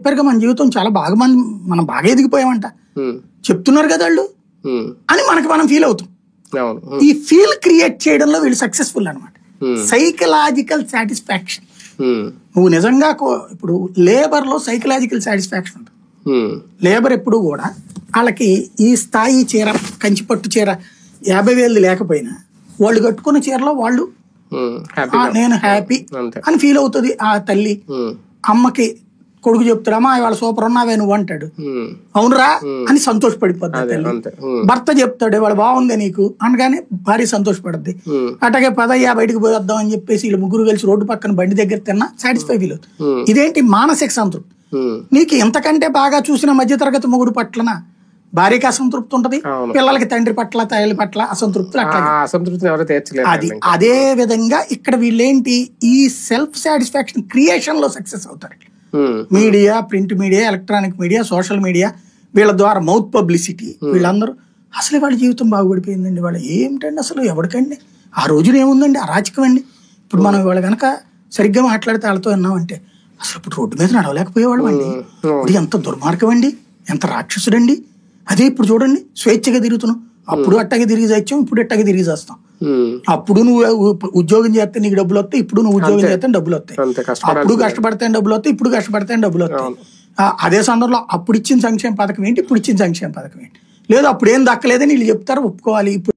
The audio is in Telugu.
చెప్పారుగా మన జీవితం చాలా బాగా మనం బాగా ఎదిగిపోయామంట, చెప్తున్నారు కదా వాళ్ళు అని మనం ఫీల్ అవుతాం. ఈ ఫీల్ క్రియేట్ చేయడంలో వీళ్ళు సక్సెస్ఫుల్ అనమాట. Psychological satisfaction. నువ్వు నిజంగా ఇప్పుడు లేబర్ లో సైకలాజికల్ సాటిస్ఫాక్షన్ ఉంటుంది. లేబర్ ఎప్పుడు కూడా వాళ్ళకి ఈ స్థాయి చీర, కంచిపట్టు చీర 50,000 లేకపోయినా వాళ్ళు కట్టుకున్న చీరలో వాళ్ళు నేను హ్యాపీ అని ఫీల్ అవుతుంది. ఆ తల్లి అమ్మకి కొడుకు చెప్తాడమ్మా వాళ్ళ సూపర్ ఉన్నావే నువ్వు అంటాడు, అవునరా అని సంతోషపడిపోద్ది తల్లి. భర్త చెప్తాడు వాళ్ళు బాగుంది నీకు అనగానే భార్య సంతోషపడద్ది. అట్లాగే పదయ్యా బయటకు పోయేద్దాం అని చెప్పేసి వీళ్ళు ముగ్గురు కలిసి రోడ్డు పక్కన బండి దగ్గర తిన్నా సాటిస్ఫై ఫీల్ అవుతుంది. ఇదేంటి మానసిక సంతృప్తి. నీకు ఎంతకంటే బాగా చూసిన మధ్యతరగతి మొగుడు పట్లన భార్యకి అసంతృప్తి ఉంటది, పిల్లలకి తండ్రి పట్ల తల్లి పట్ల అసంతృప్తి. అది అదే విధంగా ఇక్కడ వీళ్ళేంటి ఈ సెల్ఫ్ సాటిస్ఫాక్షన్ క్రియేషన్ లో సక్సెస్ అవుతారు. Media, print media, electronic media, social media వీళ్ళ ద్వారా మౌత్ పబ్లిసిటీ, వీళ్ళందరూ అసలు వాళ్ళ జీవితం బాగుపడిపోయిందండి, వాళ్ళు ఏమిటండి అసలు ఎవరికండి ఆ రోజున ఏముందండి అరాచకం అండి. ఇప్పుడు మనం వాళ్ళు కనుక సరిగ్గా మాట్లాడితే వాళ్ళతో విన్నామంటే అసలు ఇప్పుడు రోడ్డు మీద నడవలేకపోయేవాళ్ళు అండి, ఇప్పుడు ఎంత దుర్మార్గం అండి, ఎంత రాక్షసుడండి. అదే ఇప్పుడు చూడండి స్వేచ్ఛగా తిరుగుతున్నాం, అప్పుడు అట్టగే తిరిగి తెచ్చాం, ఇప్పుడు అట్టగే తిరిగి చేస్తాం. అప్పుడు నువ్వు ఉద్యోగం చేస్తే నీకు డబ్బులు వస్తాయి, ఇప్పుడు నువ్వు ఉద్యోగం చేస్తే డబ్బులు వస్తాయి. అప్పుడు కష్టపడితే డబ్బులు వస్తాయి, ఇప్పుడు కష్టపడితే డబ్బులు వస్తాయి. అదే సందర్భంలో అప్పుడు ఇచ్చిన సంక్షేమ పథకం ఏంటి, ఇప్పుడు ఇచ్చిన సంక్షేమ పథకం ఏంటి, లేదు అప్పుడు ఏం దక్కలేదని వీళ్ళు చెప్తారు, ఒప్పుకోవాలి. ఇప్పుడు